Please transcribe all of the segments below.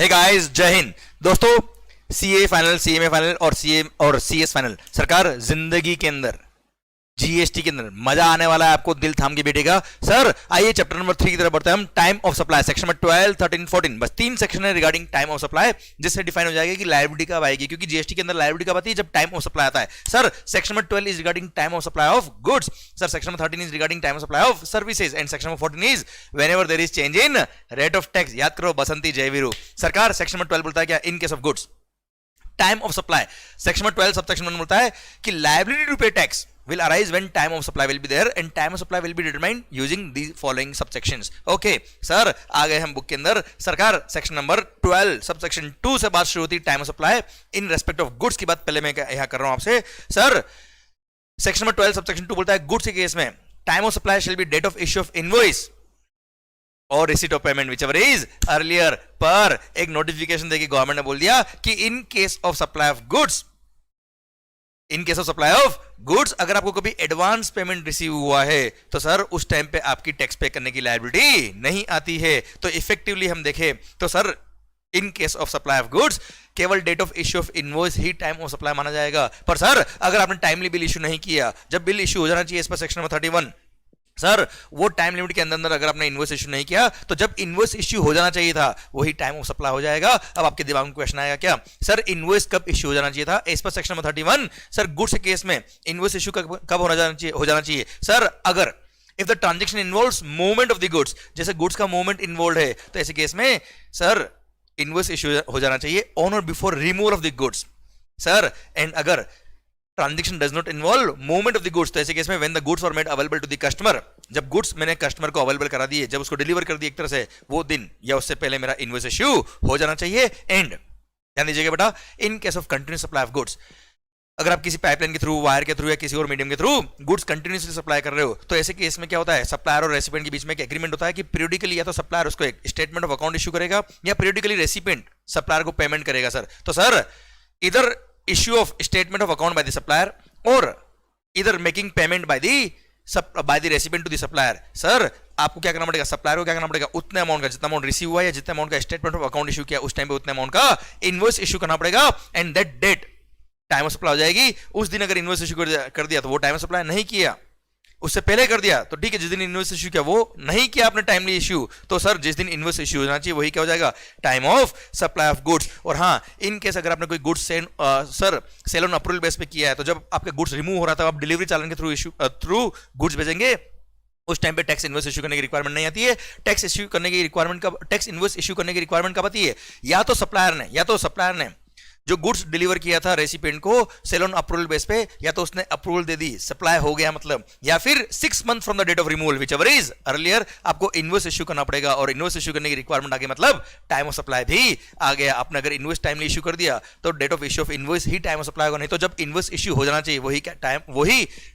Hey guys, जय हिंद दोस्तों। CA final, CMA final और सीए और सीएस फाइनल, सरकार जिंदगी के अंदर जीएसटी के अंदर मजा आने वाला है आपको, दिल थाम के बैठेगा। सर आइए चैप्टर नंबर 3 की तरफ बढ़ते हैं हम। टाइम ऑफ सप्लाई सेक्शन में 12, 13, 14 बस 3 सेक्शन है रिगार्डिंग टाइम ऑफ सप्लाई, जिससे डिफाइन हो जाएगा कि लायबिलिटी कब आएगी, क्योंकि जीएसटी के अंदर लायबिलिटी कब आती है, जब टाइम ऑफ सप्लाई आता है। Sir section number 12 is regarding time of supply of goods. Sir section number 13 is regarding time of supply of services and section number 14 is whenever there is change in rate of tax. याद करो बसंती जयवीरू। सरकार section number 12 बोलता है क्या, इन case of goods time of supply. Section number 12 subsection 1 बोलता है कि liability to पे tax will arise when time of supply will be there and time of supply will be determined using the following subsections. Okay sir आ गए हम book के अंदर। सरकार सेक्शन नंबर 12 सबसेक्शन 2 से बात शुरू होती है time of supply in respect of goods की बात पहले मैं यहां कर रहा हूं आपसे। सर सेक्शन नंबर 12 सबसेक्शन 2 बोलता है गुड्स के केस में time of supply shall be date of issue of invoice और receipt of payment whichever is earlier। पर एक नोटिफिकेशन देके गवर्नमेंट ने बोल दिया कि इन case of supply of goods, in case of supply of goods अगर आपको कभी एडवांस पेमेंट रिसीव हुआ है तो सर उस टाइम पे आपकी टैक्स पे करने की लायबिलिटी नहीं आती है। तो इफेक्टिवली हम देखें तो sir in case of supply of goods केवल date of issue of invoice ही टाइम ऑफ सप्लाई माना जाएगा। पर सर अगर आपने टाइमली बिल इश्यू नहीं किया, जब बिल इश्यू हो जाना चाहिए इस पर सेक्शन नंबर 31, सर वो टाइम लिमिट के अंदर अगर आपने इनवॉइस इश्यू नहीं किया तो जब इनवॉइस इश्यू हो जाना चाहिए था वही टाइम ऑफ सप्लाई हो जाएगा। अब आपके दिमाग में क्वेश्चन आएगा क्या, सर इनवॉइस कब इश्यू हो जाना चाहिए था? एज पर सेक्शन नंबर 31 सर गुड्स के केस में इनवॉइस इश्यू कब हो जाना चाहिए सर अगर if the transaction involves movement of the goods, जैसे गुड्स का मूवमेंट इन्वॉल्व है तो ऐसे केस में सर इनवॉइस इश्यू हो जाना चाहिए ऑन और before removal of the goods. Sir and अगर transaction does not involve movement of the goods तो ऐसे केस में when the goods were made available to the customer, जब गुड्स मैंने कस्टमर को अवेलेबल करा दिए, जब उसको डिलीवर कर दिए एक तरह से, वो दिन या उससे पहले मेरा इनवॉइस इश्यू हो जाना चाहिए। एंड ध्यान दीजिएगा बेटा, इन case of continuous supply of goods, अगर आप किसी पाइपलाइन के थ्रू, वायर के थ्रू या किसी और मीडियम के थ्रू गुड्स कंटिन्यूसली सप्लाई कर रहे हो तो ऐसे केस में क्या होता है, सप्लायर और रेसिपिएंट के बीच में एक एग्रीमेंट होता है कि पीरियडिकली या तो सप्लायर उसको एक स्टेटमेंट ऑफ अकाउंट इश्यू करेगा या पीरियडिकली रेसिपिएंट सप्लायर को पेमेंट करेगा। सर तो सर इधर issue of statement of account by the supplier और इधर making payment by the recipient to the supplier. Sir आपको क्या करना पड़ेगा, सप्लायर को क्या करना पड़ेगा, उतने अमाउंट का जितना अमाउंट रिसीव हुआ है या जितने अमाउंट का स्टेटमेंट ऑफ अकाउंट इश्यू किया उस टाइम पे उतने अमाउंट का इनवॉइस इश्यू करना पड़ेगा and that date time of supply हो जाएगी। उस दिन अगर इनवॉइस इश्यू कर दिया तो वो टाइम ऑफ सप्लाई नहीं किया, उससे पहले कर दिया तो ठीक है, जिस दिन इनवॉइस इश्यू किया वो नहीं किया आपने टाइमली इश्यू, तो सर जिस दिन इनवॉइस इश्यू होना चाहिए वही क्या हो जाएगा, time of supply of goods. और हाँ, इन केस अगर आपने कोई goods sir sale on approval base पे किया है तो जब आपका गुड्स रिमूव हो रहा था आप डिलीवरी चालन के थ्रू गुड्स भेजेंगे, उस टाइम पे टैक्स इनवॉइस इश्यू करने की रिक्वायरमेंट नहीं आती है। टैक्स इश्यू करने की रिक्वायरमेंट कब, टैक्स इनवॉइस इश्यू करने की रिक्वायरमेंट कब आती है, या तो सप्लायर ने जो गुड्स डिलीवर किया था रेसिपिएंट को सेल ऑन अप्रूवल बेस पे, या तो उसने अप्रूवल दे दी, सप्लाई हो गया मतलब, या फिर 6 month from the date of removal whichever is earlier आपको इनवॉइस इश्यू करना पड़ेगा। और इनवॉइस इश्यू करने की रिक्वायरमेंट आ गई मतलब टाइम ऑफ सप्लाई भी आ गया। आपने अगर इनवॉइस टाइमली इश्यू कर दिया तो date of issue of invoice ही टाइम ऑफ सप्लाई होगा, नहीं तो जब इनवॉइस इश्यू हो जाना चाहिए वही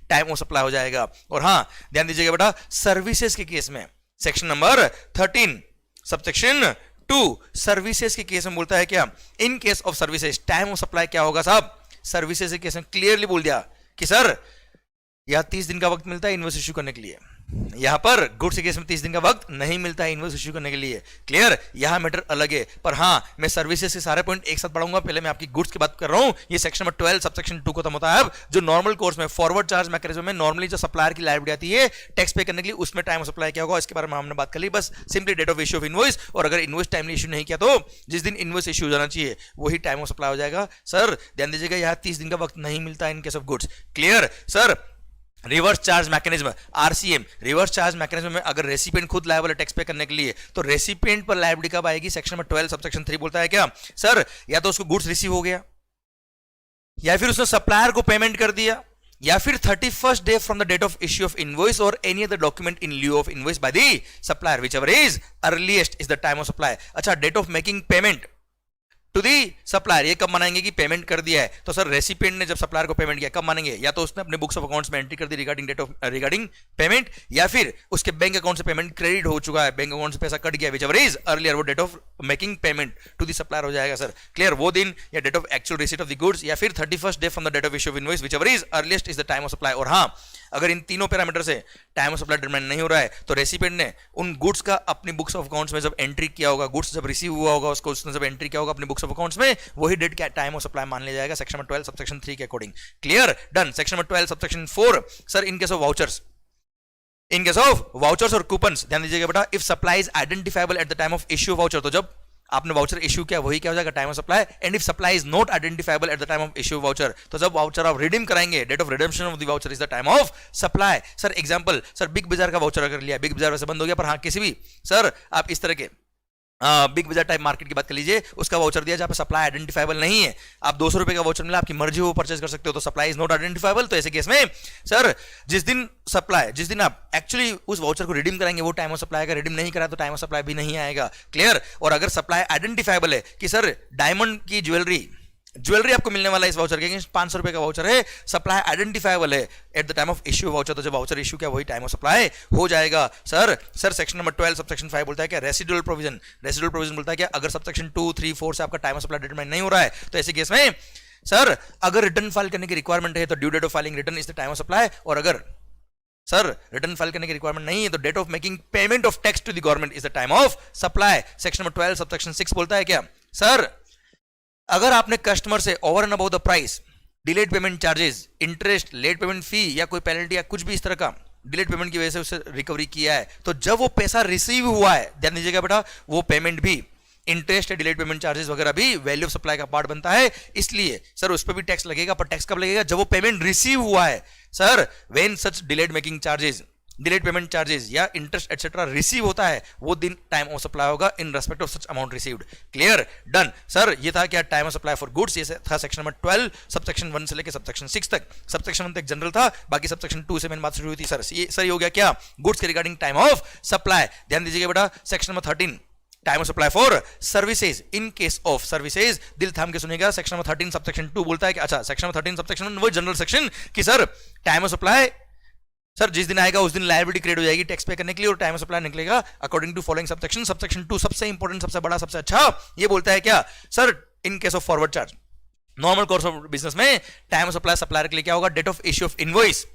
टाइम ऑफ सप्लाई हो जाएगा। और हाँ ध्यान दीजिएगा बेटा, सर्विसेज के केस में सेक्शन नंबर 13 सबसेक्शन 2 सर्विसेज के केस में बोलता है क्या, इन case of services time of supply क्या होगा साहब, सर्विसेज के केस में क्लियरली बोल दिया कि सर यह 30 दिन का वक्त मिलता है इनवॉइस इश्यू करने के लिए, यहां पर गुड्स के केस में 30 दिन का वक्त नहीं मिलता है इनवॉइस इश्यू करने के लिए। क्लियर, यहां मैटर अलग है। पर हाँ मैं सर्विसेज से सारे पॉइंट एक साथ पढ़ूंगा, पहले मैं आपकी गुड्स की बात कर रहा हूं। ये सेक्शन नंबर 12 सबसेक्शन 2 खत्म होता है। अब जो नॉर्मल कोर्स में फॉरवर्ड चार्ज मैकेनिज्म में नॉर्मली जो सप्लायर की लायबिलिटी आती है टैक्स पे करने के लिए, उसमें टाइम ऑफ सप्लाई क्या होगा इसके बारे में हमने बात कर ली। बस simply date of issue of invoice, और अगर इनवॉइस टाइमली इश्यू नहीं किया तो जिस दिन इनवॉइस इश्यू हो जाना चाहिए वही टाइम ऑफ सप्लाई हो जाएगा। सर ध्यान दीजिएगा, यहाँ 30 दिन का वक्त नहीं मिलता है इन case of goods. Clear sir, reverse charge mechanism RCM, reverse charge mechanism में अगर रेसिपिएंट खुद लायबल है टैक्स पे करने के लिए तो रेसिपिएंट पर लायबिलिटी कब आएगी, सेक्शन नंबर 12 सबसेक्शन 3 बोलता है क्या, सर या तो उसको गुड्स रिसीव हो गया, या फिर उसने सप्लायर को पेमेंट कर दिया, या फिर 31st day from the date of issue of invoice और any other document in lieu of invoice by the supplier whichever is earliest is the time of supply. अच्छा, date of making payment to the supplier, ये कब मानेंगे कि payment कर दिया है, तो सर रेसिपिएंट ने जब सप्लायर को पेमेंट किया कब मानेंगे, या तो उसने अपने बुक्स ऑफ अकाउंट्स में एंट्री कर दी रिगार्डिंग पेमेंट, या फिर उसके बैंक अकाउंट से पेमेंट क्रेडिट हो चुका है, बैंक अकाउंट से पैसा कट गया व्हिचएवर इज अर्लियर, वो date of making payment to the supplier हो जाएगा। सर क्लियर, वो दिन या date of actual receipt of the goods, या फिर 31st day from the date of issue of invoice whichever is earliest is the time of supply. और हाँ अगर इन तीनों पैरामीटर से टाइम ऑफ सप्लाई डिटरमाइन नहीं हो रहा है तो रेसिपिएंट ने उन गुड्स का अपनी बुक्स ऑफ अकाउंट्स में जब एंट्री किया होगा, गुड्स जब रिसीव हुआ होगा उसको उसने जब एंट्री किया होगा अपनी बुक्स ऑफ अकाउंट्स में, वही डेट क्या टाइम ऑफ सप्लाई मान लिया जाएगा सेक्शन नंबर 12 सबसेक्शन 3 के according. Clear, done. Section number 12 subsection 4, sir in case of vouchers, in case of vouchers और कूपन्स, ध्यान दीजिएगा बेटा, if supply is identifiable at the time of issue of voucher, तो जब आपने वाउचर इश्यू किया वही क्या हो जाएगा time of supply. And if supply is not identifiable at the time of issue voucher, तो जब वाउचर आप रिडीम कराएंगे, date of redemption of the voucher is the time of supply. Sir example, sir Big Bazaar का voucher अगर लिया, big बाजार वैसे बंद हो गया पर हाँ किसी भी, सर आप इस तरह के बिग बाजार टाइप मार्केट की बात कर लीजिए, उसका वाउचर दिया जहां पे सप्लाई आइडेंटिफाइबल नहीं है, आप 200 रुपए का वाउचर मिला, आपकी मर्जी हो परचेज कर सकते हो, तो सप्लाई इज नॉट आइडेंटिफाइबल। तो ऐसे केस में सर जिस दिन आप एक्चुअली उस वाउचर को रिडीम कराएंगे वो टाइम ऑफ सप्लाई का, रिडीम नहीं करा तो टाइम ऑफ सप्लाई भी नहीं आएगा। क्लियर। और अगर सप्लाई आइडेंटिफाइबल है कि सर डायमंड की ज्वेलरी आपको मिलने वाला है इस वाउचर के अगेंस्ट, 500 रुपए का वाउचर है, सप्लाई आइडेंटिफाइबल है eight the time of issue voucher, तो जब वाउचर इश्यू किया वही टाइम ऑफ सप्लाई हो जाएगा। सर सेक्शन नंबर 12 सबसेक्शन 5 बोलता है क्या रेसिडुअल प्रोविजन, रेसिडुअल प्रोविजन बोलता है क्या अगर सबसेक्शन 2, 3, 4 से आपका टाइम ऑफ सप्लाई डिटरमाइन नहीं हो रहा है तो ऐसे केस में सर अगर रिटर्न फाइल करने की रिक्वायरमेंट है तो due date of filing return is the time of supply, और अगर सर रिटर्न फाइल करने की रिक्वायरमेंट नहीं है तो date of making payment of tax to the government is the time of supply. Section number 12 subsection 6 बोलता है क्या सर अगर आपने कस्टमर से over and about the price, delayed payment charges, interest, late payment fee या कोई penalty या कुछ भी इस तरह का डिलेड पेमेंट की वजह से उससे रिकवरी किया है, तो जब वो पैसा रिसीव हुआ है, ध्यान दीजिएगा बेटा, वो पेमेंट भी, इंटरेस्ट, डिलेड पेमेंट चार्जेस वगैरह भी वैल्यू ऑफ सप्लाई का पार्ट बनता है, इसलिए सर उस पर भी टैक्स लगेगा, पर टैक्स कब लगेगा जब वो पेमेंट रिसीव हुआ है। Sir when such delayed making charges, delayed payment charges या इंटरेस्ट एटसेट्रा रिसीव होता है वो दिन टाइम ऑफ सप्लाई होगा in respect of such amount received. Clear, done. Sir ये था क्या time of supply for goods, ये था सेक्शन नंबर 12 सबसेक्शन 1 से लेकर सबसेक्शन 6 तक। सबसेक्शन 1 तक जनरल था, बाकी सबसेक्शन 2 से मेन बात शुरू हुई थी। सर ये हो गया क्या गुड्स के रिगार्डिंग टाइम ऑफ सप्लाई। ध्यान दीजिएगा बेटा section number 13 time of supply for services, in case of services, दिल थाम के सुनिएगा, सेक्शन नंबर 13 सबसेक्शन 2 बोलता है कि अच्छा सेक्शन नंबर 13 सबसेक्शन 1 वो जनरल सेक्शन कि sir time of supply sir जिस दिन आएगा उस दिन लायबिलिटी क्रिएट हो जाएगी टैक्स पे करने के लिए और टाइम ऑफ सप्लाई निकलेगा according to following subsection. Subsection 2 सबसे इंपॉर्टेंट, सबसे बड़ा, सबसे अच्छा ये बोलता है क्या sir in case of forward charge, normal course of business में टाइम ऑफ सप्लाई सप्लायर के लिए क्या होगा date of issue of invoice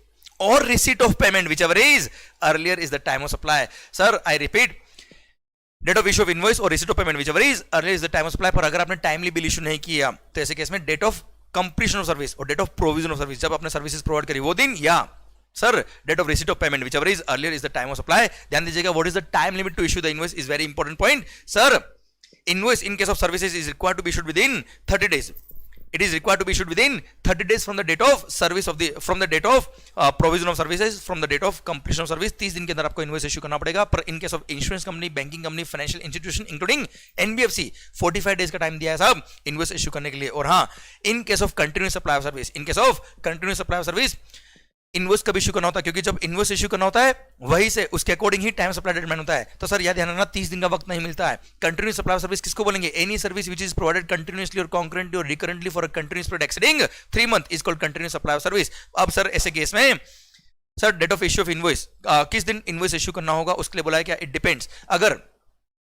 और receipt of payment whichever is earlier is the time of supply. Sir I repeat, date of issue of invoice और receipt of payment whichever is earlier is the time of supply. पर अगर आपने timely bill issue नहीं किया तो ऐसे case में date of completion of service और date of provision of service, जब आपने सर्विसेज प्रोवाइड करी वो दिन, या sir date of receipt of payment whichever is earlier is the time of supply. ध्यान दीजिएगा what is the time limit to issue the invoice is very important point. Sir invoice in case of services is required to be issued within 30 days. It is required to be issued within 30 days from the date of service of the from the date of provision of services, from the date of completion of service। 30 दिन के अंदर आपको invoice issue करना पड़ेगा। पर इन case of insurance company, banking company, financial institution including NBFC 45 days का time दिया है साहब इनवॉइस इश्यू करने के लिए। और हाँ, in case of continuous supply of service, in case of continuous supply of service invoice कब इश्यू करना होता है, क्योंकि जब इनवॉइस इश्यू करना होता है वही से उसके अकॉर्डिंग ही टाइम सप्लाई डिटरमाइन होता है। तो सर याद ध्यान रखना 30 दिन का वक्त नहीं मिलता है। कंटिन्यूअस सप्लाई सर्विस किसको बोलेंगे? Any service which is provided continuously और कॉन्करेंटली और recurrently for a continuous period exceeding 3 months is called continuous supply service. अब सर ऐसे केस में sir date of issue of invoice, किस दिन इनवॉइस इश्यू करना होगा उसके लिए बोला है क्या, इट डिपेंड्स। अगर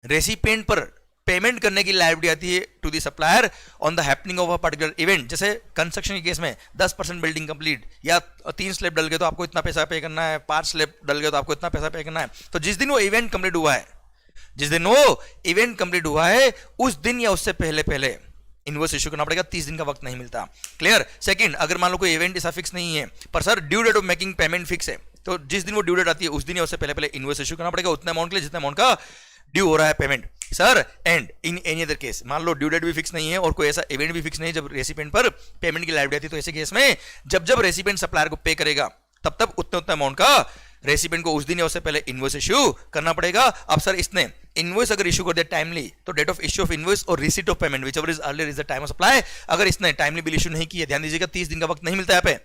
रेसिपिएंट पर पेमेंट करने की लायबिलिटी आती है to the supplier on the happening of a particular event, जैसे कंस्ट्रक्शन के केस में 10% बिल्डिंग कंप्लीट, या 3 स्लैब डल गए तो आपको इतना पैसा पे करना है, 5 स्लैब डल गए तो आपको इतना पैसा पे करना है। तो जिस दिन वो इवेंट कंप्लीट हुआ है, जिस दिन वो इवेंट कंप्लीट हुआ है उस दिन या उससे पहले पहले इनवॉइस इश्यू करना पड़ेगा। 30 दिन का वक्त नहीं मिलता। क्लियर। सेकंड, अगर मान लो कोई इवेंट ऐसा फिक्स नहीं है पर sir due date of making payment fix है, तो जिस दिन वो ड्यू डेट आती है उस दिन या उससे पहले पहले इनवॉइस इश्यू करना पड़ेगा उतने अमाउंट के लिए जितने अमाउंट का ड्यू हो रहा है payment. Sir and in any other case, मान लो ड्यू डेट भी फिक्स नहीं है और कोई ऐसा इवेंट भी फिक्स नहीं है जब रेसिपिएंट पर पेमेंट की लायबिलिटी आती है, तो ऐसे केस में जब रेसिपिएंट सप्लायर को पे करेगा तब उतने अमाउंट का रेसिपिएंट को उस दिन या उससे पहले इनवॉइस इश्यू करना पड़ेगा। अब सर इसने इनवॉइस अगर इश्यू कर दिया टाइमली तो date of issue of invoice और receipt of payment whichever is earlier is the time of supply. अगर इसने टाइमली बिल इश्यू नहीं किया, ध्यान दीजिएगा 30 दिन का वक्त नहीं मिलता है यहाँ पे,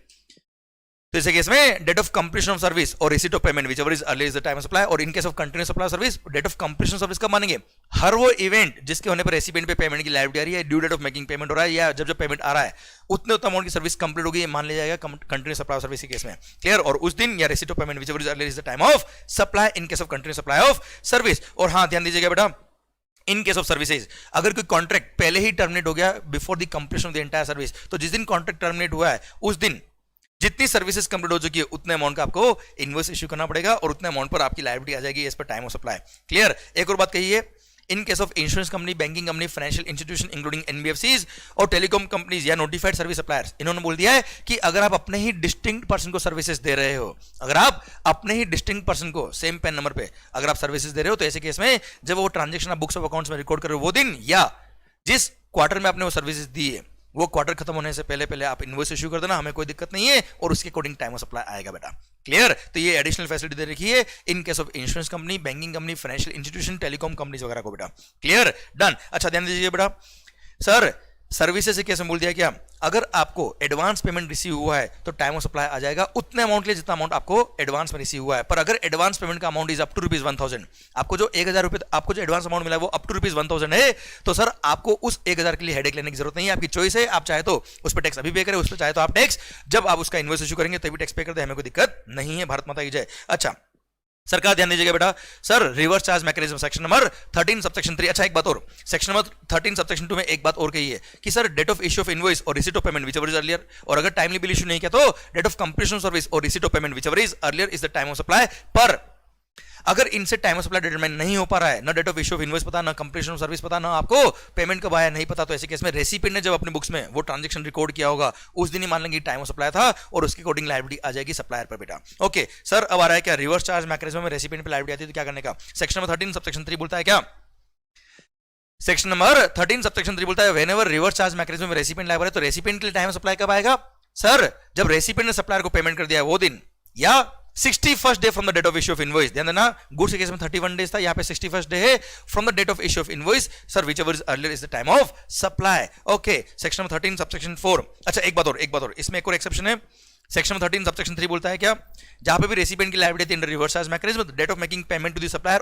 तो इस केस में date of completion of service और receipt of payment whichever is earlier is the time of supply. और in case of continuous supply service date of completion service कब मानेंगे? हर वो इवेंट जिसके होने पर रेसिपिएंट पे पेमेंट की लायबिलिटी आ रही है, due date of making payment हो रहा है, या जब पेमेंट आ रहा है उतने अमाउंट की सर्विस कंप्लीट होगी, मान लिया जाएगा कंटिन्यूअस सप्लाई सर्विस के केस में। क्लियर। और उस दिन या receipt of payment whichever is earlier is the time of supply in case of continuous supply of service. और हाँ ध्यान दीजिएगा बेटा, इन केस ऑफ सर्विसेज अगर कोई कॉन्ट्रैक्ट पहले ही टर्मिनेट हो गया before the completion of the entire service, तो जिस दिन कॉन्ट्रैक्ट टर्मिनेट हुआ है उस दिन जितनी सर्विसेज कंप्लीट हो चुकी है उतने अमाउंट का आपको इनवॉइस इश्यू करना पड़ेगा और उतने अमाउंट पर आपकी लायबिलिटी आ जाएगी as per time of supply. Clear? एक और बात कही है, इन case of insurance company, banking company, financial institution including NBFCs और टेलीकॉम कंपनीज या नोटिफाइड सर्विस सप्लायर्स, इन्होंने बोल दिया है कि अगर आप अपने ही डिस्टिंक्ट पर्सन को सर्विसेज दे रहे हो, अगर आप अपने ही डिस्टिंक्ट पर्सन को सेम पेन नंबर पे अगर आप सर्विसेज दे रहे हो, तो ऐसे केस में जब वो ट्रांजेक्शन आप बुक्स ऑफ अकाउंट्स में रिकॉर्ड कर रहे हो वो दिन या जिस क्वार्टर में आपने वो सर्विसेज दी है वो क्वार्टर खत्म होने से पहले पहले आप इनवॉइस इश्यू कर देना, हमें कोई दिक्कत नहीं है और उसके अकॉर्डिंग टाइम ऑफ सप्लाई आएगा बेटा। क्लियर? तो ये एडिशनल फैसिलिटी दे रखी है इन case of insurance company, banking company, financial institution, telecom companies वगैरह को बेटा। क्लियर? डन। अच्छा ध्यान दीजिए बेटा, सर सर्विसेज से कैसे बोल दिया क्या, अगर आपको एडवांस पेमेंट रिसीव हुआ है तो टाइम ऑफ सप्लाई आ जाएगा उतने अमाउंट के लिए जितना अमाउंट आपको एडवांस में रिसीव हुआ है। पर अगर एडवांस पेमेंट का अमाउंट इज अप टू ₹1000, आपको जो 1000 रुपए आपको जो एडवांस अमाउंट मिला है वो अप टू ₹1000 है, तो सर आपको उस 1000 के लिए हेडेक लेने की जरूरत नहीं है, आपकी चॉइस है, आप चाहे तो उस पर टैक्स अभी पे करें, उस पर चाहे तो आप टैक्स जब आप उसका इनवॉइस इश्यू करेंगे तभी टैक्स पे कर दे, हमें कोई दिक्कत नहीं है। भारत माता की जय। अच्छा सरकार ध्यान दीजिएगा बेटा, sir reverse charge mechanism section number 13 subsection 3। अच्छा एक बात और, सेक्शन नंबर 13 सबसेक्शन 2 में एक बात और कही है कि sir date of issue of invoice और receipt of payment whichever is earlier, और अगर टाइमली बिल इश्यू नहीं किया तो डेट ऑफ कंप्लीशन सर्विस और receipt of payment whichever is earlier is the time of supply. पर अगर इनसे टाइम ऑफ सप्लाई डिटरमाइन नहीं हो पा रहा है, ना date of issue of invoice पता, ना कंप्लीशन ऑफ सर्विस पता, ना आपको पेमेंट कब आया नहीं पता, तो ऐसे केस में रेसिपिएंट ने जब अपने बुक्स में वो ट्रांजैक्शन रिकॉर्ड किया होगा उस दिन ही मान लेंगे टाइम ऑफ सप्लाई था और उसके अकॉर्डिंग लायबिलिटी आ जाएगी सप्लायर पर बेटा। ओके सर अब आ रहा है क्या रिवर्स चार्ज मैकेनिज्म में रेसिपिएंट पे लायबिलिटी आती है तो क्या करने का, सेक्शन नंबर 13 सबसेक्शन 3 बोलता है क्या, सेक्शन नंबर 13 सबसेक्शन 3 बोलता है व्हेनेवर रिवर्स चार्ज मैकेनिज्म में रेसिपिएंट लायबल है तो रेसिपिएंट के लिए टाइम ऑफ सप्लाई कब आएगा, सर जब रेसिपिएंट ने सप्लायर को पेमेंट कर दिया वो दिन या 61st day from the date of issue of invoice. ध्यान देना गुड्स के केस में 31 डेज था, यहाँ पे 61st डे है from the date of issue of invoice, sir whichever is earlier is the time of supply. Okay section number 13 subsection 4। अच्छा एक बात और इसमें एक और एक्सेप्शन है, सेक्शन नंबर 13 सबसेक्शन 3 बोलता है क्या, जहां पे भी रेसिपिएंट की liability under reverse charge mechanism date of making payment to the supplier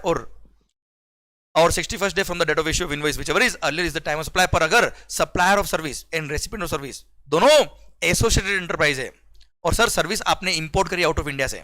और 61st day from the date of issue of invoice whichever is earlier is the time of supply. पर अगर supplier of service and recipient of service दोनों associated enterprise है और sir service आपने import करी out of India से,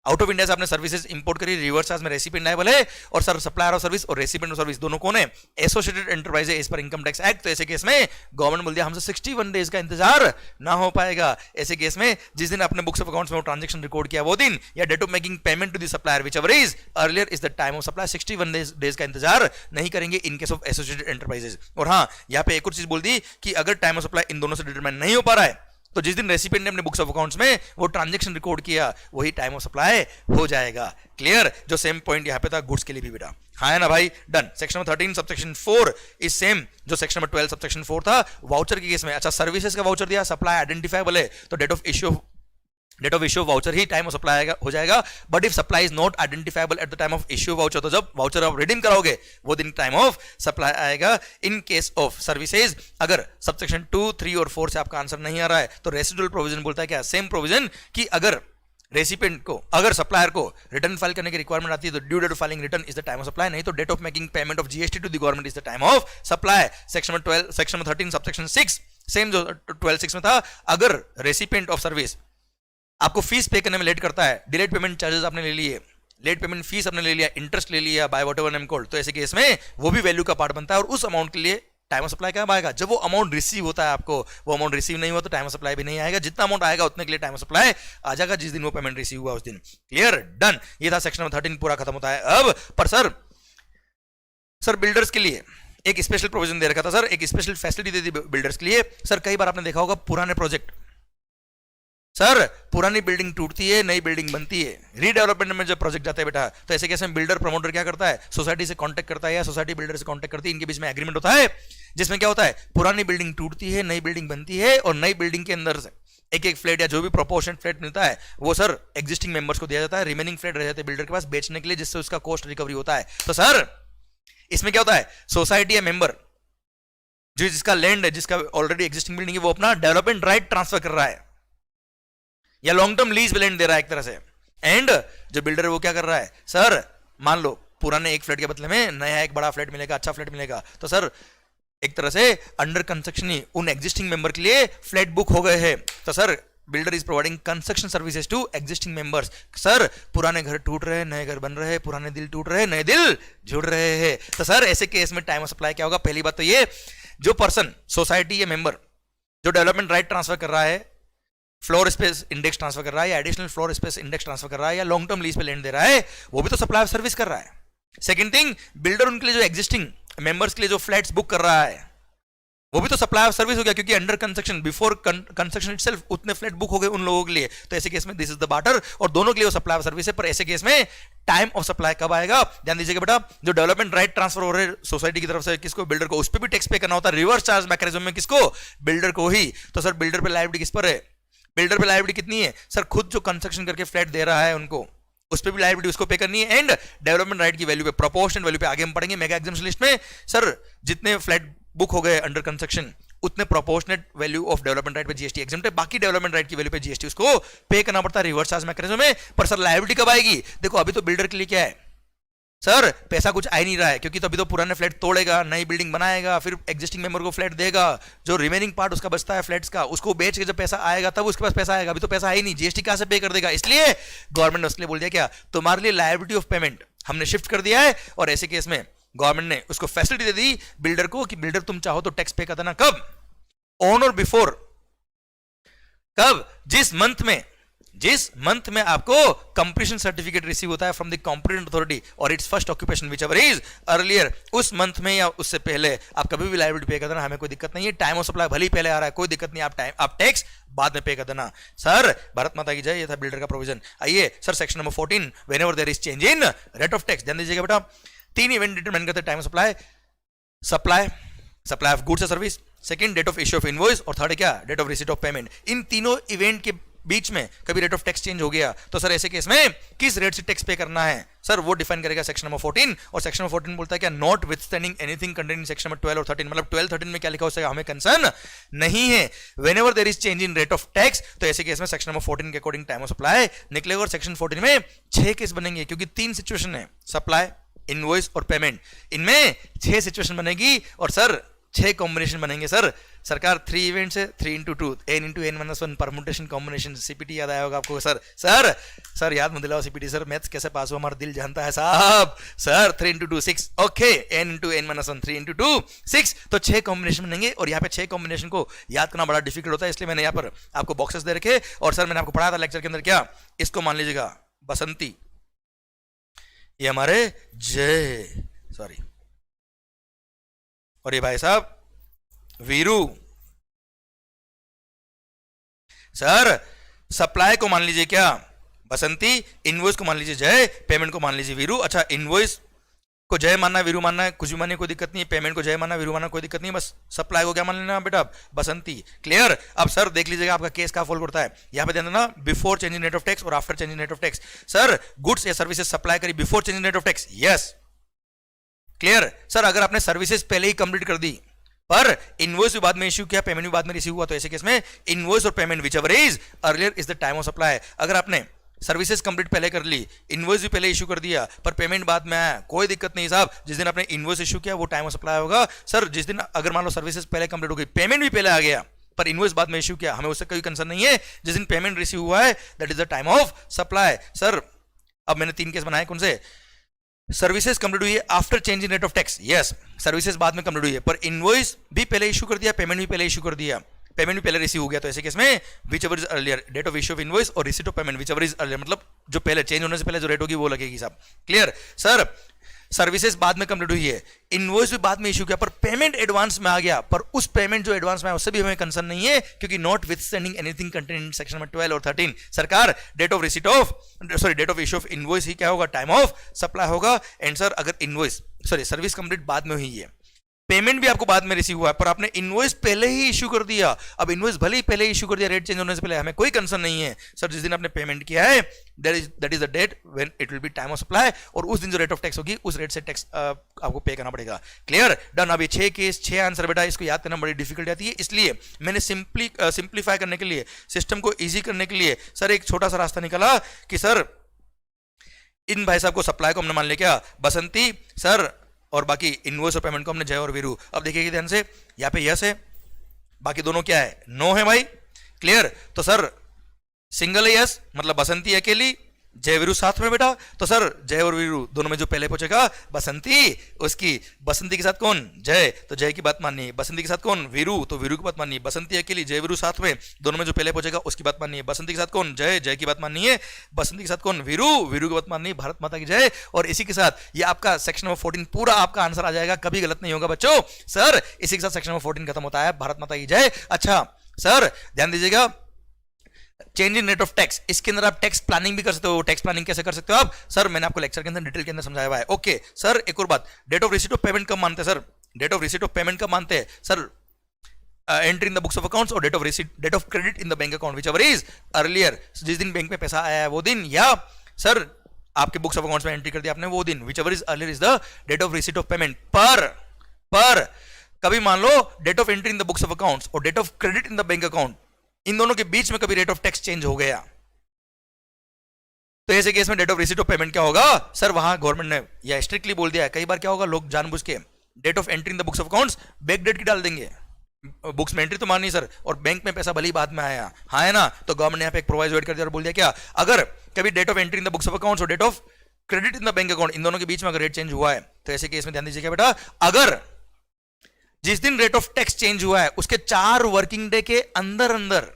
out of India से आपने सर्विसेज इंपोर्ट करी, रिवर्स चार्ज में रेसिपिएंट लायबल है और सर सप्लायर ऑफ सर्विस और रेसिपिएंट ऑफ सर्विस दोनों कौन है, एसोसिएटेड एंटरप्राइज है इस पर इनकम टैक्स एक्ट। तो ऐसे केस में गवर्नमेंट बोल दिया हमसे 61 डेज का इंतजार ना हो पाएगा। ऐसे केस में जिस दिन आपने बुक्स ऑफ अकाउंट्स में वो ट्रांजैक्शन रिकॉर्ड किया वो दिन या date of making payment to the supplier whichever is earlier is the time of supply, 61 days का इंतजार नहीं करेंगे in case of associated enterprises. और हाँ यहाँ पे एक और चीज बोल दी कि अगर टाइम ऑफ सप्लाई इन दोनों से डिटरमाइन नहीं हो पा रहा है तो जिस दिन रेसिपिएंट ने अपने बुक्स ऑफ अकाउंट्स में वो ट्रांजैक्शन रिकॉर्ड किया वही टाइम ऑफ सप्लाई हो जाएगा। क्लियर? जो सेम पॉइंट यहां पे था गुड्स के लिए भी बेटा, हाँ है ना भाई। Done. Section number 13 subsection 4 is same जो सेक्शन नंबर 12 सबसेक्शन 4 था वाउचर के केस में। अच्छा सर्विसेज का वाउचर दिया, सप्लाई आइडेंटिफाइबल है तो डेट ऑफ इश्यू वाउचर ही टाइम ऑफ सप्लाई हो जाएगा। But if supply is not identifiable at the time of issue voucher तो जब वाउचर आप रिडीम कराओगे वो दिन टाइम ऑफ सप्लाई आएगा। इन केस ऑफ सर्विसेज अगर सबसेक्शन 2, 3 और 4 से आपका आंसर नहीं आ रहा है तो रेसिडुअल प्रोविजन बोलता है क्या, सेम प्रोविजन कि अगर रेसिपिएंट को अगर सप्लायर को रिटर्न फाइल करने की रिक्वायरमेंट आती है तो due date of filing return is the time of supply, नहीं तो date of making payment of GST to the government is the time of supply. Section number 13 subsection 6 same जो 12(6) में था, अगर रेसिपिएंट ऑफ सर्विस आपको fees pay करने में late करता है, डिलेड पेमेंट चार्जेस आपने ले लिए, लेट पेमेंट फीस आपने ले लिया, इंटरेस्ट ले लिया बाय व्हाटएवर नेम कॉल्ड, तो ऐसे केस में वो भी वैल्यू का पार्ट बनता है और उस अमाउंट के लिए टाइम ऑफ सप्लाई कब आएगा, जब वो अमाउंट रिसीव होता है आपको, वो अमाउंट रिसीव नहीं हुआ तो टाइम ऑफ सप्लाई भी नहीं आएगा, जितना अमाउंट आएगा उतने के लिए टाइम ऑफ सप्लाई आ जाएगा जिस दिन वो पेमेंट रिसीव हुआ उस दिन। क्लियर? डन। ये था सेक्शन नंबर 13 पूरा खत्म होता है अब। पर सर बिल्डर्स के लिए एक स्पेशल प्रोविजन दे रखा था, सर एक स्पेशल फैसिलिटी दे दी बिल्डर्स के लिए। सर कई बार आपने देखा होगा पुराने प्रोजेक्ट, सर पुरानी बिल्डिंग टूटती है नई बिल्डिंग बनती है, रीडेवलपमेंट में जब प्रोजेक्ट जाता है बेटा तो ऐसे कैसे बिल्डर प्रमोटर क्या करता है, सोसाइटी से कांटेक्ट करता है या सोसाइटी बिल्डर से कांटेक्ट करती है, इनके बीच में एग्रीमेंट होता है जिसमें क्या होता है पुरानी बिल्डिंग टूटती है नई बिल्डिंग बनती है और नई बिल्डिंग के अंदर से एक एक फ्लैट या जो भी प्रोपोर्शन फ्लैट मिलता है वो सर एग्जिस्टिंग मेंबर्स को दिया जाता है, रिमेनिंग फ्लैट रह जाते हैं बिल्डर के पास बेचने के लिए जिससे उसका कॉस्ट रिकवरी होता है। तो सर इसमें क्या होता है, सोसाइटी या मेंबर जो जिसका लैंड है, जिसका ऑलरेडी एग्जिस्टिंग बिल्डिंग है, वो अपना डेवलपमेंट राइट ट्रांसफर कर रहा है या लॉन्ग टर्म लीज लैंड दे रहा है एक तरह से, एंड जो बिल्डर है वो क्या कर रहा है, सर मान लो पुराने एक फ्लैट के बदले में नया एक बड़ा फ्लैट मिलेगा, अच्छा फ्लैट मिलेगा, तो सर एक तरह से अंडर कंस्ट्रक्शन ही उन एग्जिस्टिंग मेंबर के लिए फ्लैट बुक हो गए हैं, तो sir builder is providing construction services to existing members. Sir पुराने घर टूट रहे हैं नए घर बन रहे हैं, पुराने दिल टूट रहे हैं नए दिल जुड़ रहे हैं, तो सर ऐसे केस में टाइम ऑफ सप्लाई क्या होगा, पहली बात तो ये जो पर्सन सोसाइटी या मेंबर जो डेवलपमेंट राइट ट्रांसफर कर रहा है फ्लोर स्पेस इंडेक्स ट्रांसफर कर रहा है, या additional floor space index transfer कर रहा है, या लॉन्ग टर्म लीज पे लैंड दे रहा है, वो भी तो सप्लाई ऑफ सर्विस कर रहा है. सेकंड थिंग, बिल्डर उनके लिए जो एग्जिस्टिंग मेंबर्स के लिए जो फ्लैट्स बुक कर रहा है, वो भी तो सप्लाई ऑफ सर्विस हो गया, क्योंकि under construction, before construction itself उतने फ्लैट बुक हो गए उन लोगों के लिए. तो ऐसे केस में दिस इज द बार्टर, और दोनों के लिए वो सप्लाई ऑफ सर्विस है. पर ऐसे केस में टाइम ऑफ सप्लाई कब आएगा, ध्यान दीजिएगा बेटा. जो डेवलपमेंट राइट ट्रांसफर हो रहे हैं सोसाइटी की तरफ से किसको, बिल्डर को, उस पर भी टैक्स पे करना होता है. रिवर्स चार्ज मैकेनिज्म में किसको, बिल्डर को ही. तो सर बिल्डर पे लायबिलिटी किस पर है, बिल्डर पे लायबिलिटी कितनी है सर, खुद जो कंस्ट्रक्शन करके फ्लैट दे रहा है उनको, उस पर भी लायबिलिटी उसको पे करनी है. एंड डेवलपमेंट राइट की वैल्यू पे, प्रोपोर्शनल वैल्यू पे आगे हम पढ़ेंगे मेगा एग्जाम्शन लिस्ट में. सर जितने फ्लैट बुक हो गए अंडर कंस्ट्रक्शन, उतने proportionate value of development right पे जीएसटी एग्जम्प्ट है, बाकी डेवलपमेंट राइट की वैल्यू पे जीएसटी उसको पे करना पड़ता है रिवर्स चार्ज मैकेनिज्म में. पर सर लायबिलिटी कब आएगी, देखो अभी तो बिल्डर के लिए क्या है सर, पैसा कुछ आ ही नहीं रहा है, क्योंकि तो अभी तो पुराने फ्लैट तोड़ेगा, नई बिल्डिंग बनाएगा, फिर एग्जिस्टिंग मेंबर को फ्लैट देगा, जो रिमेनिंग पार्ट उसका बचता है फ्लैट्स का, उसको बेच के जब पैसा आएगा तब उसके पास पैसा आएगा. अभी तो पैसा है ही नहीं, जीएसटी कहां से पे कर देगा. इसलिए गवर्नमेंट ने उसके लिए बोल दिया क्या, तुम्हारे लिए लायबिलिटी ऑफ पेमेंट हमने शिफ्ट कर दिया है. और ऐसे केस में गवर्नमेंट ने उसको फैसिलिटी दे दी बिल्डर को कि बिल्डर तुम चाहो तो टैक्स पे कर देना. कब, ऑन और बिफोर, कब, जिस मंथ में आपको कंप्लीशन सर्टिफिकेट रिसीव होता है फ्रॉम द कॉम्पिटेंट अथॉरिटी और it's first occupation which ever is earlier, उस मंथ में या उससे पहले आप कभी भी लायबिलिटी पे कर देना, हमें कोई दिक्कत नहीं है. टाइम ऑफ सप्लाई भले ही पहले आ रहा है, कोई दिक्कत नहीं, आप टैक्स बाद में पे कर देना. सर भारत माता की जय, ये था बिल्डर का प्रोविजन. आइए sir section number 14, whenever there is change in rate of tax. ध्यान दीजिएगा बेटा, 3 इवेंट डिटरमाइन करते हैं time of supply of goods और service, second date of issue of invoice, और थर्ड क्या, date of receipt of payment. इन तीनों इवेंट के बीच में कभी रेट ऑफ टैक्स चेंज हो गया तो सर ऐसे केस में किस रेट से टैक्स पे करना है सर, वो डिफाइन करेगा सेक्शन नंबर 14. और सेक्शन नंबर 14 बोलता है क्या, not withstanding anything content in section number 12 और 13, मतलब 12 13 में क्या लिखा हो सके हमें कंसर्न नहीं है. Whenever there is change in rate of tax, तो ऐसे केस में सेक्शन नंबर 14 के अकॉर्डिंग टाइम ऑफ सप्लाई निकलेगा. और सेक्शन 14 में 6 केस बनेंगे, क्योंकि 3 सिचुएशन है, सप्लाई, इनवॉइस और पेमेंट. इनमें 6 सिचुएशन बनेगी और सर 6 कॉम्बिनेशन बनेंगे. सर सरकार 3 इवेंट्स है, 3 into 2, n into n-1 permutation combination. CPT याद आया होगा आपको सर याद मत दिलाओ सीपीटी. सर मैथ्स कैसे पास हुआ हमारा दिल जानता है साहब. Sir 3 into 2 6, okay, n into n-1 3 into 2 6, तो 6 कॉम्बिनेशन बनेंगे. और यहाँ पे 6 कॉम्बिनेशन को याद करना बड़ा डिफिकल्ट होता है, इसलिए मैंने यहाँ पर आपको बॉक्सेस दे रखे. और सर मैंने आपको पढ़ाया था लेक्चर के अंदर, क्या इसको मान लीजिएगा बसंती, ये हमारे जय, सॉरी, और ये भाई साहब वीरू. सर सप्लाई को मान लीजिए क्या बसंती, इनवॉइस को मान लीजिए जय, पेमेंट को मान लीजिए वीरू. अच्छा, इनवॉइस को जय मानना है, वीरू मानना है, कुछ भी मानने कोई दिक्कत नहीं है. पेमेंट को जय मानना, वीरू मानना कोई दिक्कत नहीं है. बस सप्लाई को क्या मान लेना बेटा, बसंती. क्लियर. अब सर देख लीजिएगा आपका केस का फॉलो करता है. यहां पे ध्यान देना, before change in rate of tax और after change in rate of tax. Sir goods या सर्विसेज सप्लाई करी before change in rate of tax, yes. Clear. Sir अगर आपने सर्विसेज पहले ही कंप्लीट कर दी पर इनवॉइस भी बाद में इश्यू किया, पेमेंट भी बाद में रिसीव हुआ, तो ऐसे केस में इनवॉइस और payment whichever is earlier is the time of supply. अगर आपने सर्विसेज कंप्लीट पहले कर ली, इनवॉइस भी पहले इशू कर दिया, पर पेमेंट बाद में आया, कोई दिक्कत नहीं साहब. जिस दिन आपने इनवॉइस इशू किया वो टाइम ऑफ सप्लाई होगा. सर जिस दिन अगर मान लो सर्विसेज पहले कंप्लीट हो गई, पेमेंट भी पहले आ गया, पर इनवॉइस बाद में इशू किया, हमें उससे कोई कंसर्न नहीं है. जिस दिन पेमेंट रिसीव हुआ है that is the time of supply. Sir अब मैंने 3 केस बनाए, कौन से, सर्विसेज कंप्लीट हुई है after change in rate of tax, yes, services बाद में कंप्लीट हुई है, पर इनवॉइस भी पहले इशू कर दिया, पेमेंट भी पहले इशू कर दिया, पेमेंट भी पहले रिसीव हो गया, तो ऐसे केस में whichever is earlier, date of issue of invoice और receipt of payment whichever is earlier, मतलब जो पहले चेंज होने से पहले जो रेट होगी वो लगेगी साहब. क्लियर. सर सर्विसेज बाद में कंप्लीट हुई है, इनवॉइस भी बाद में इशू किया, पर पेमेंट एडवांस में आ गया, पर उस पेमेंट जो एडवांस में आया उससे भी हमें कंसर्न नहीं है, क्योंकि notwithstanding anything content in section number 12 और 13, सरकार date of receipt of date of issue of invoice ही क्या होगा, टाइम ऑफ सप्लाई होगा. एंड सर अगर इनवॉइस सर्विस कंप्लीट बाद में हुई है, पेमेंट भी आपको बाद में रिसीव हुआ है, पर आपने इनवॉइस पहले ही इशू कर दिया. अब इनवॉइस भले ही पहले इशू कर दिया, रेट चेंज होने से पहले, हमें कोई कंसर्न नहीं है. सर जिस दिन आपने पेमेंट किया है that is the date when it will be time of supply, और उस दिन जो रेट ऑफ टैक्स होगी उस रेट से टैक्स आपको पे करना पड़ेगा. क्लियर. डन. अभी 6 केस 6 आंसर बेटा, इसको याद करना बड़ी डिफिकल्ट आती है, इसलिए मैंने सिंप्लीफाई करने के लिए, सिस्टम को ईजी करने के लिए सर एक छोटा सा रास्ता निकाला कि सर इन भाई साहब को सप्लाई को हमने मान लिया क्या बसंती सर, और बाकी इनवॉइस और पेमेंट को हमने जय और वीरू. अब देखिए ध्यान से, यहाँ पे यस है, बाकी दोनों क्या है, नो है भाई. क्लियर. तो सर सिंगल है यस, मतलब बसंती अकेली, जय वीरू साथ में बेटा, तो सर जय और वीरू दोनों में जो पहले पहुंचेगा बसंती, उसकी बसंती के साथ कौन, जय, तो जय की बात माननी है। बसंती के साथ कौन, वीरू, तो वीरू की बात माननी है। बसंती अकेली, जय वीरू साथ में, दोनों में जो पहले पहुंचेगा उसकी बात माननी है। बसंती के साथ कौन, जय, जय की बात माननी है। बसंती के साथ कौन, वीरू, वीरू की बात माननी है। भारत माता की जय। और इसी के साथ ये आपका सेक्शन नंबर 14 पूरा आपका आंसर आ जाएगा, कभी गलत नहीं होगा बच्चों। सर इसी के साथ सेक्शन नंबर 14 खत्म होता है। भारत माता की जय। अच्छा सर ध्यान दीजिएगा, change in rate of tax, इसके अंदर आप टैक्स प्लानिंग भी कर सकते हो। टैक्स प्लानिंग कैसे कर सकते हो आप, सर मैंने आपको लेक्चर के अंदर डिटेल के अंदर समझाया हुआ है। ओके सर एक और बात, date of receipt of payment कब मानते हैं sir, date of receipt of payment कब मानते हैं sir, entry in the books of accounts और date of receipt, date of credit in the bank account whichever is earlier, जिस दिन bank में पैसा आया है वो दिन, या सर आपके बुक्स ऑफ अकाउंट्स में एंट्री कर दिया आपने वो दिन, whichever is earlier is the date of receipt of payment. पर कभी मान लो date of entry in the books of accounts और date of credit in the bank account, इन दोनों के बीच में कभी रेट ऑफ टैक्स चेंज हो गया, तो ऐसे केस में date of receipt of payment क्या होगा सर, वहां गवर्नमेंट ने या स्ट्रिक्टली बोल दिया है, कई बार क्या होगा लोग जानबूझ के date of entry in the books of accounts back date की डाल देंगे। बुक्स में एंट्री तो मारनी सर, और बैंक में पैसा भली बाद में आया, हाँ है ना, तो गवर्नमेंट ने यहाँ पे एक प्रोवाइजो कर दिया और बोल दिया क्या, अगर कभी date of entry in the books of accounts और date of credit in the bank account, इन दोनों के बीच में अगर रेट चेंज हुआ है, तो ऐसे केस में ध्यान दीजिएगा बेटा, अगर जिस दिन रेट ऑफ टैक्स चेंज हुआ है उसके 4 वर्किंग डे के अंदर अंदर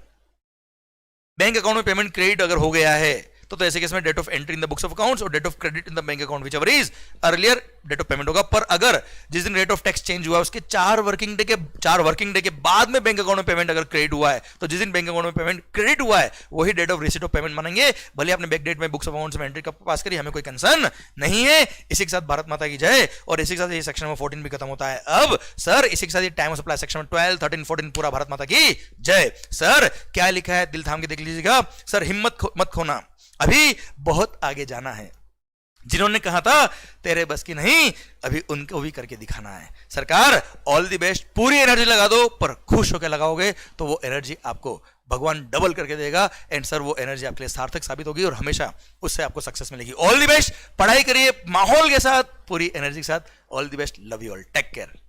बैंक अकाउंट में पेमेंट क्रेडिट अगर हो गया है, तो ऐसे केस में date of entry in the books of accounts और date of credit in the bank account whichever is earlier date of payment होगा। पर अगर जिस दिन रेट ऑफ टैक्स चेंज हुआ है उसके 4 वर्किंग डे के बाद में बैंक अकाउंट में पेमेंट अगर क्रेडिट हुआ है, तो जिस दिन बैंक अकाउंट में पेमेंट क्रेडिट हुआ है वही date of receipt of payment मानेंगे, भले आपने बैक डेट में बुक्स ऑफ अकाउंट्स में एंट्री कब पास करी, हमें कोई कंसर्न नहीं है। इसी के साथ भारत माता की जय, और इसी के साथ ये सेक्शन नंबर 14 भी खत्म होता है। अब सर इसी के साथ ये टाइम सप्लाई सेक्शन नंबर 12, 13, 14 पूरा भारत माता की जय। सर क्या लिखा है, दिल थाम के देख लीजिएगा। सर हिम्मत मत खोना, अभी बहुत आगे जाना है। जिन्होंने कहा था तेरे बस की नहीं, अभी उनको भी करके दिखाना है। सरकार ऑल द बेस्ट, पूरी एनर्जी लगा दो, पर खुश होकर लगाओगे तो वो एनर्जी आपको भगवान डबल करके देगा, एंड सर वो एनर्जी आपके लिए सार्थक साबित होगी और हमेशा उससे आपको सक्सेस मिलेगी। ऑल द बेस्ट, पढ़ाई करिए माहौल के साथ, पूरी एनर्जी के साथ। All the best, love you all, take care.